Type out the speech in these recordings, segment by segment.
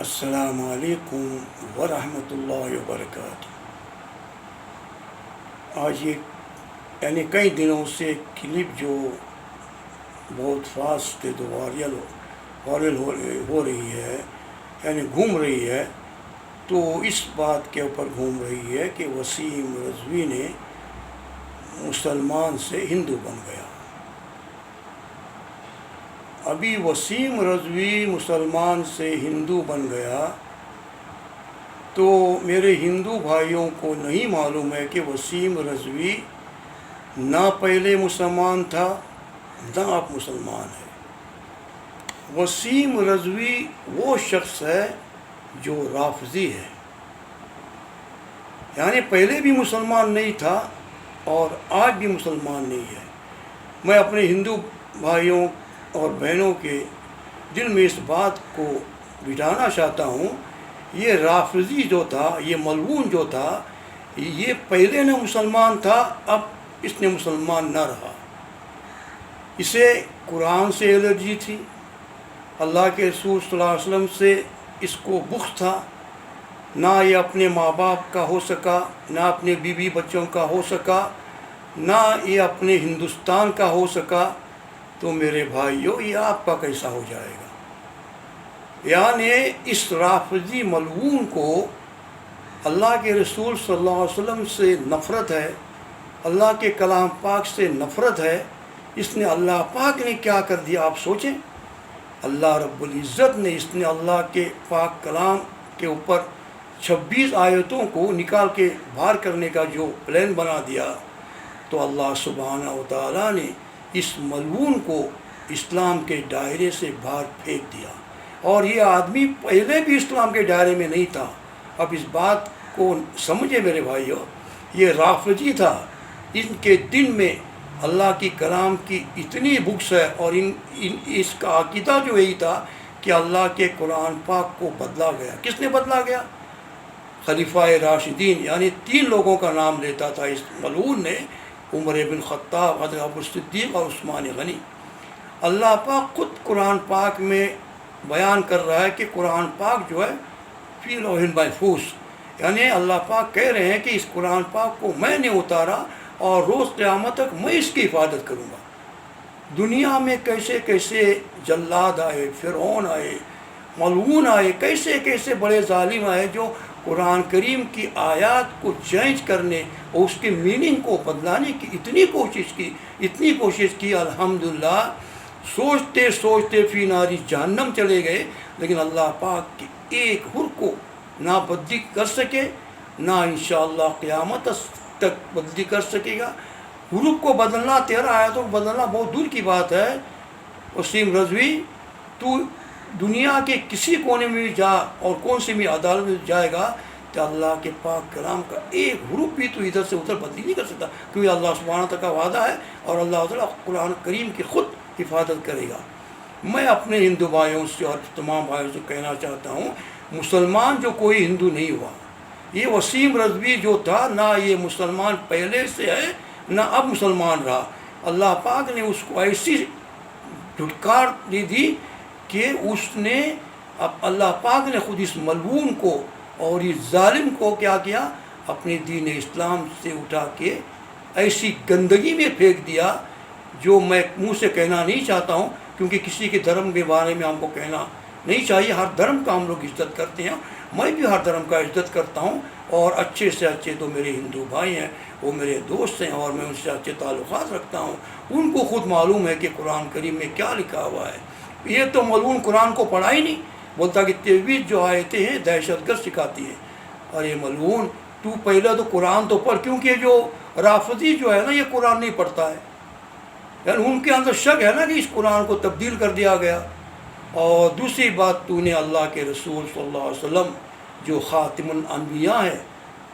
السلام علیکم ورحمۃ اللہ وبرکاتہ۔ آج یعنی کئی دنوں سے کلپ جو بہت فاسٹ وائرل ہو رہی ہے، یعنی گھوم رہی ہے، تو اس بات کے اوپر گھوم رہی ہے کہ وسیم رضوی نے مسلمان سے ہندو بن گیا۔ ابھی وسیم رضوی مسلمان سے ہندو بن گیا تو میرے ہندو بھائیوں کو نہیں معلوم ہے کہ وسیم رضوی نہ پہلے مسلمان تھا نہ اب مسلمان ہے۔ وسیم رضوی وہ شخص ہے جو رافضی ہے، یعنی پہلے بھی مسلمان نہیں تھا اور آج بھی مسلمان نہیں ہے۔ میں اپنے ہندو بھائیوں اور بہنوں کے دل میں اس بات کو بٹھانا چاہتا ہوں، یہ رافضی جو تھا، یہ ملعون جو تھا، یہ پہلے نہ مسلمان تھا، اب اس نے مسلمان نہ رہا۔ اسے قرآن سے الرجی تھی، اللہ کے رسول صلی اللہ علیہ وسلم سے اس کو بغض تھا، نہ یہ اپنے ماں باپ کا ہو سکا، نہ اپنے بیوی بچوں کا ہو سکا، نہ یہ اپنے ہندوستان کا ہو سکا۔ تو میرے بھائیوں، یہ آپ کا کیسا ہو جائے گا؟ یعنی اس رافضی ملعون کو اللہ کے رسول صلی اللہ علیہ وسلم سے نفرت ہے، اللہ کے کلام پاک سے نفرت ہے۔ اس نے اللہ پاک نے کیا کر دیا آپ سوچیں؟ اللہ رب العزت نے اللہ کے پاک کلام کے اوپر 26 آیتوں کو نکال کے باہر کرنے کا جو پلان بنا دیا، تو اللہ سبحانہ و تعالیٰ نے اس ملعون کو اسلام کے دائرے سے باہر پھینک دیا۔ اور یہ آدمی پہلے بھی اسلام کے دائرے میں نہیں تھا۔ اب اس بات کو سمجھے میرے بھائیوں، یہ رافضی تھا، ان کے دل میں اللہ کی کلام کی اتنی بغض ہے، اور اس کا عقیدہ جو یہی تھا کہ اللہ کے قرآن پاک کو بدلا گیا۔ کس نے بدلا گیا؟ خلیفہ راشدین، یعنی 3 لوگوں کا نام لیتا تھا اس ملعون نے، عمر بن خطاب، حضرت ابو صدیق اور عثمان غنی۔ اللہ پاک خود قرآن پاک میں بیان کر رہا ہے کہ قرآن پاک جو ہے فی لوح محفوظ، یعنی اللہ پاک کہہ رہے ہیں کہ اس قرآن پاک کو میں نے اتارا اور روز قیامت تک میں اس کی حفاظت کروں گا۔ دنیا میں کیسے کیسے جلاد آئے، فرعون آئے، ملعون آئے، کیسے کیسے بڑے ظالم آئے جو قرآن کریم کی آیات کو چینج کرنے اور اس کے میننگ کو بدلانے کی اتنی کوشش کی، الحمدللہ سوچتے سوچتے فی ناری جہنم چلے گئے، لیکن اللہ پاک کی ایک حرف کو نہ بدلی کر سکے، نہ انشاءاللہ قیامت تک بدلی کر سکے گا۔ حروف کو بدلنا، 13 آیاتوں کو بدلنا بہت دور کی بات ہے۔ وسیم رضوی، تو دنیا کے کسی کونے میں بھی جا اور کون سی بھی عدالت میں جائے گا تو اللہ کے پاک کلام کا ایک حروف بھی تو ادھر سے ادھر بدلی نہیں کر سکتا، کیونکہ اللہ سبحانہ تعالیٰ کا وعدہ ہے اور اللہ تعالیٰ قرآن کریم کی خود حفاظت کرے گا۔ میں اپنے ہندو بھائیوں سے اور تمام بھائیوں سے کہنا چاہتا ہوں، مسلمان جو کوئی ہندو نہیں ہوا۔ یہ وسیم رضوی جو تھا، نہ یہ مسلمان پہلے سے ہے نہ اب مسلمان رہا۔ اللہ پاک نے اس کو ایسی دھٹکار دی کہ اس نے، اب اللہ پاک نے خود اس ملعون کو اور اس ظالم کو کیا کیا؟ اپنے دین اسلام سے اٹھا کے ایسی گندگی میں پھینک دیا جو میں منہ سے کہنا نہیں چاہتا ہوں، کیونکہ کسی کے دھرم کے بارے میں ہم کو کہنا نہیں چاہیے۔ ہر دھرم کا ہم لوگ عزت کرتے ہیں، میں بھی ہر دھرم کا عزت کرتا ہوں، اور اچھے سے اچھے تو میرے ہندو بھائی ہیں، وہ میرے دوست ہیں اور میں ان سے اچھے تعلقات رکھتا ہوں۔ ان کو خود معلوم ہے کہ قرآن کریم میں کیا لکھا ہوا ہے۔ یہ تو ملعون قرآن کو پڑھا ہی نہیں، بولتا کہ 23 جو آیتیں ہیں دہشت گرد سکھاتی ہیں۔ ارے ملعون، تو پہلے تو قرآن تو پڑھ، کیونکہ جو رافضی جو ہے نا، یہ قرآن نہیں پڑھتا ہے، یعنی ان کے اندر شک ہے نا کہ اس قرآن کو تبدیل کر دیا گیا۔ اور دوسری بات، تو نے اللہ کے رسول صلی اللہ علیہ وسلم جو خاتم الانبیاء ہے،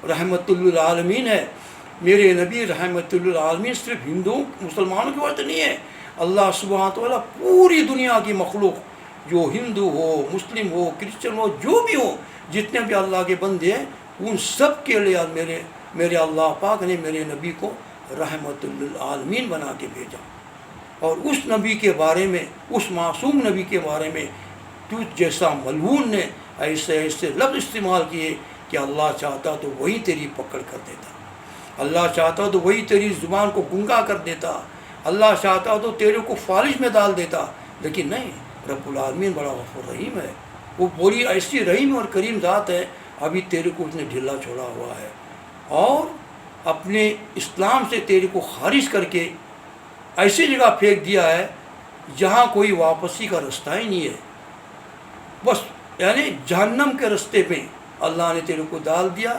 رحمت للعالمین ہے، میرے نبی رحمت للعالمین صرف ہندوؤں مسلمانوں کی وجہ نہیں ہے، اللہ سبحانہ تعالیٰ پوری دنیا کی مخلوق، جو ہندو ہو، مسلم ہو، کرسچن ہو، جو بھی ہو، جتنے بھی اللہ کے بندے ہیں، ان سب کے لیے میرے اللہ پاک نے میرے نبی کو رحمت للعالمین بنا کے بھیجا۔ اور اس نبی کے بارے میں، اس معصوم نبی کے بارے میں، تو جیسا ملعون نے ایسے ایسے لفظ استعمال کیے کہ اللہ چاہتا تو وہی تیری پکڑ کر دیتا، اللہ چاہتا تو وہی تیری زبان کو گنگا کر دیتا، اللہ چاہتا تو تیرے کو فالج میں ڈال دیتا، لیکن نہیں، رب العالمین بڑا غفور رحیم ہے، وہ بڑی ایسی رحیم اور کریم ذات ہے، ابھی تیرے کو اس نے ڈھیلا چھوڑا ہوا ہے اور اپنے اسلام سے تیرے کو خارج کر کے ایسی جگہ پھینک دیا ہے جہاں کوئی واپسی کا رستہ ہی نہیں ہے، بس یعنی جہنم کے رستے پہ اللہ نے تیرے کو ڈال دیا،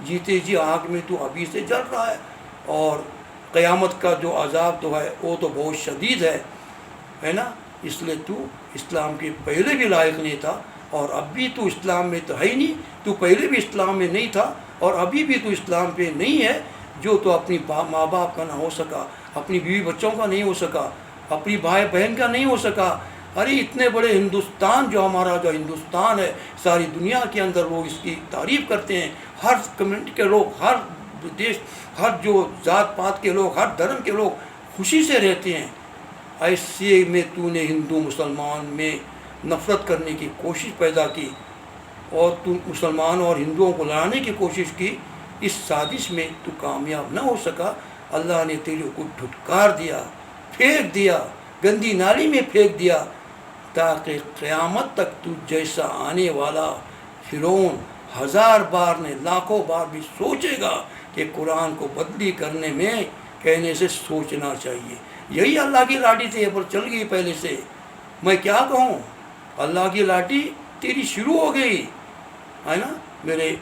جیتے جی آگ میں تو ابھی سے جل رہا ہے، اور قیامت کا جو عذاب تو ہے وہ تو بہت شدید ہے نا، اس لیے تو اسلام کے پہلے بھی لائق نہیں تھا، اور اب بھی تو اسلام میں تو ہے ہی نہیں، تو پہلے بھی اسلام میں نہیں تھا اور ابھی بھی تو اسلام پہ نہیں ہے، جو تو اپنی ماں باپ کا نہ ہو سکا، اپنی بیوی بچوں کا نہیں ہو سکا، اپنی بھائی بہن کا نہیں ہو سکا، ارے اتنے بڑے ہندوستان جو ہمارا جو ہندوستان ہے، ساری دنیا کے اندر لوگ اس کی تعریف کرتے ہیں، ہر کمیونٹی کے لوگ، ہر دیش، ہر جو ذات پات کے لوگ، ہر دھرم کے لوگ خوشی سے رہتے ہیں، ایسے میں تو نے ہندو مسلمان میں نفرت کرنے کی کوشش پیدا کی اور تو مسلمانوں اور ہندوؤں کو لڑانے کی کوشش کی، اس سازش میں تو کامیاب نہ ہو سکا، اللہ نے تیرے کو دھٹکار دیا، پھینک دیا، گندی نالی میں پھینک دیا، تاکہ قیامت تک تو جیسا آنے والا فرعون 1000 بار نے لاکھوں بار بھی سوچے گا کہ قرآن کو بدلی کرنے میں کہنے سے سوچنا چاہیے، یہی اللہ کی لاٹھی تیرے پر چل گئی پہلے سے، میں کیا کہوں، اللہ کی لاٹھی تیری شروع ہو گئی ہے نا۔ میرے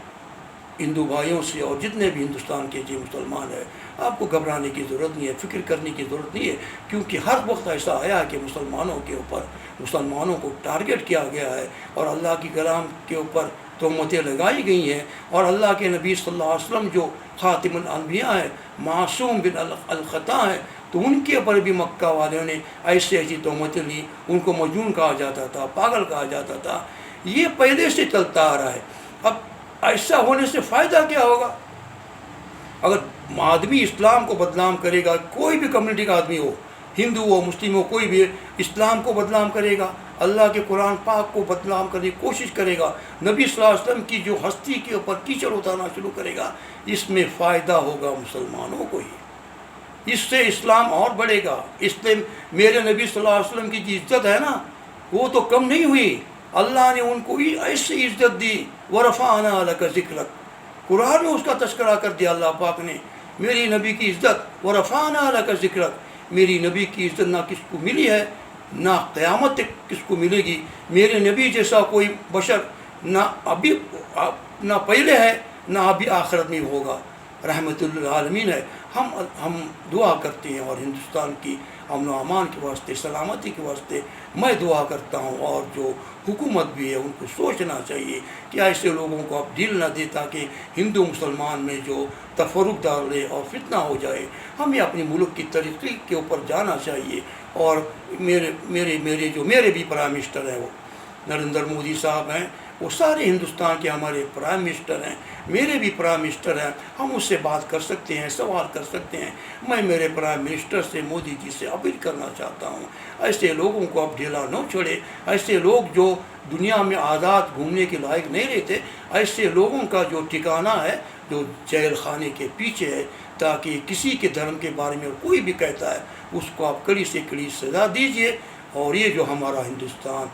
ہندو بھائیوں سے اور جتنے بھی ہندوستان کے جو مسلمان ہیں، آپ کو گھبرانے کی ضرورت نہیں ہے، فکر کرنے کی ضرورت نہیں ہے، کیونکہ ہر وقت ایسا آیا کہ مسلمانوں کے اوپر، مسلمانوں کو ٹارگٹ کیا گیا ہے اور اللہ کی کلام کے اوپر تہمتیں لگائی گئی ہیں، اور اللہ کے نبی صلی اللہ علیہ وسلم جو خاتم الانبیاء ہیں، معصوم بن الخطا ہیں، تو ان کے اوپر بھی مکہ والوں نے ایسی تہمتیں لی، ان کو مجنون کہا جاتا تھا، پاگل کہا جاتا تھا، یہ پہلے سے چلتا آ رہا ہے۔ اب ایسا ہونے سے فائدہ کیا ہوگا؟ اگر آدمی اسلام کو بدنام کرے گا، کوئی بھی کمیونٹی کا آدمی ہو، ہندو ہو، مسلم ہو، کوئی بھی اسلام کو بدنام کرے گا، اللہ کے قرآن پاک کو بدنام کرنے کی کوشش کرے گا، نبی صلی اللہ علیہ وسلم کی جو ہستی کے اوپر کیچڑ اتارنا شروع کرے گا، اس میں فائدہ ہوگا مسلمانوں کو ہی، اس سے اسلام اور بڑھے گا۔ اس لیے میرے نبی صلی اللہ علیہ وسلم کی جو عزت ہے نا، وہ تو کم نہیں ہوئی، اللہ نے ان کو ایسی عزت دی، وَرَفَعْنَا لَكَ ذِكْرَكَ، قرآن میں اس کا تذکرہ کر دیا اللہ پاک نے، میری نبی کی عزت، وَرَفَعْنَا لَكَ ذِكْرَكَ، میری نبی کی عزت نہ کس کو ملی ہے، نہ قیامت تک کس کو ملے گی، میرے نبی جیسا کوئی بشر نہ ابھی نہ پہلے ہے، نہ ابھی آخرت میں ہوگا، رحمت للعالمین ہے۔ ہم دعا کرتے ہیں، اور ہندوستان کی امن و امان کے واسطے، سلامتی کے واسطے میں دعا کرتا ہوں، اور جو حکومت بھی ہے ان کو سوچنا چاہیے کہ ایسے لوگوں کو اب دل نہ دے تاکہ ہندو مسلمان میں جو تفرق ڈالے اور فتنہ ہو جائے۔ ہمیں اپنے ملک کی ترقی کے اوپر جانا چاہیے، اور میرے بھی پرائم منسٹر ہیں، وہ نریندر مودی صاحب ہیں، وہ سارے ہندوستان کے ہمارے پرائم منسٹر ہیں، میرے بھی پرائم منسٹر ہیں، ہم اس سے بات کر سکتے ہیں، سوال کر سکتے ہیں۔ میں میرے پرائم منسٹر سے، مودی جی سے اپیل کرنا چاہتا ہوں، ایسے لوگوں کو اب ڈھیلا نہ چھوڑے، ایسے لوگ جو دنیا میں آزاد گھومنے کے لائق نہیں رہتے، ایسے لوگوں کا جو ٹھکانہ ہے جو جیل خانے کے پیچھے ہے، تاکہ کسی کے دھرم کے بارے میں کوئی بھی کہتا ہے اس کو آپ کڑی سے کڑی سزا دیجئے۔ اور یہ جو ہمارا ہندوستان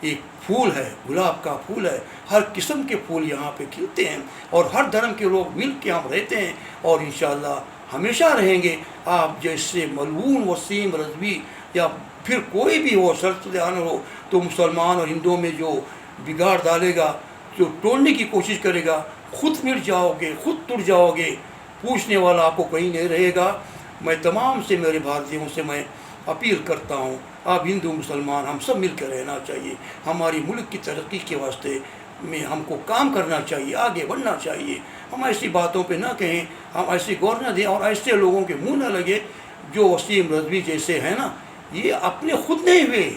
ایک پھول ہے، گلاب کا پھول ہے، ہر قسم کے پھول یہاں پہ کھلتے ہیں، اور ہر دھرم کے لوگ مل کے ہم رہتے ہیں، اور انشاءاللہ ہمیشہ رہیں گے۔ آپ جیسے ملعون وسیم رضوی یا پھر کوئی بھی ہو، سرسدیان ہو، تو مسلمان اور ہندوؤں میں جو بگاڑ ڈالے گا، جو توڑنے کی کوشش کرے گا، خود مٹ جاؤ گے، خود ٹوٹ جاؤ گے، پوچھنے والا آپ کو کہیں نہیں رہے گا۔ میں تمام سے، میرے بھارتیوں سے میں اپیل کرتا ہوں، آپ ہندو مسلمان ہم سب مل کر رہنا چاہیے، ہماری ملک کی ترقی کے واسطے میں ہم کو کام کرنا چاہیے، آگے بڑھنا چاہیے، ہم ایسی باتوں پہ نہ کہیں، ہم ایسی غور نہ دیں، اور ایسے لوگوں کے منہ نہ لگے جو وسیم رضوی جیسے ہیں نا، یہ اپنے خود نہیں ہوئے،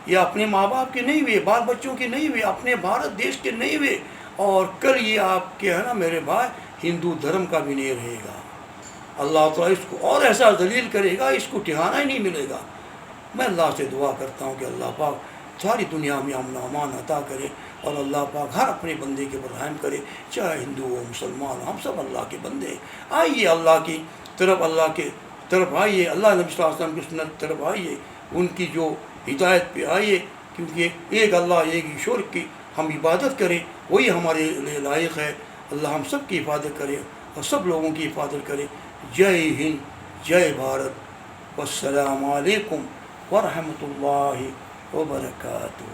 یہ اپنے ماں باپ کے نہیں ہوئے، بال بچوں کے نہیں ہوئے، اپنے بھارت دیش کے نہیں ہوئے، اور کل یہ آپ کے ہے نا میرے بھائی ہندو دھرم کا بھی نہیں رہے گا۔ اللہ تعالیٰ اس کو اور ایسا ذلیل کرے گا، اس کو ٹھکانہ ہی نہیں ملے گا۔ میں اللہ سے دعا کرتا ہوں کہ اللہ پاک ساری دنیا میں امن و امان عطا کرے، اور اللہ پاک ہر اپنے بندے کے اوپر رحم کرے، چاہے ہندو ہو مسلمان ہو، ہم سب اللہ کے بندے ہیں۔ آئیے اللہ کی طرف آئیے، اللہ نبی صلی اللہ علیہ وسلم کی سنت طرف آئیے، ان کی جو ہدایت پہ آئیے، کیونکہ ایک اللہ ایک ایشور کی ہم عبادت کریں، وہی ہمارے لیے لائق ہے۔ اللہ ہم سب کی حفاظت کرے اور سب لوگوں کی حفاظت کرے۔ جے ہند، جے بھارت، والسلام علیکم ورحمۃ اللہ وبرکاتہ۔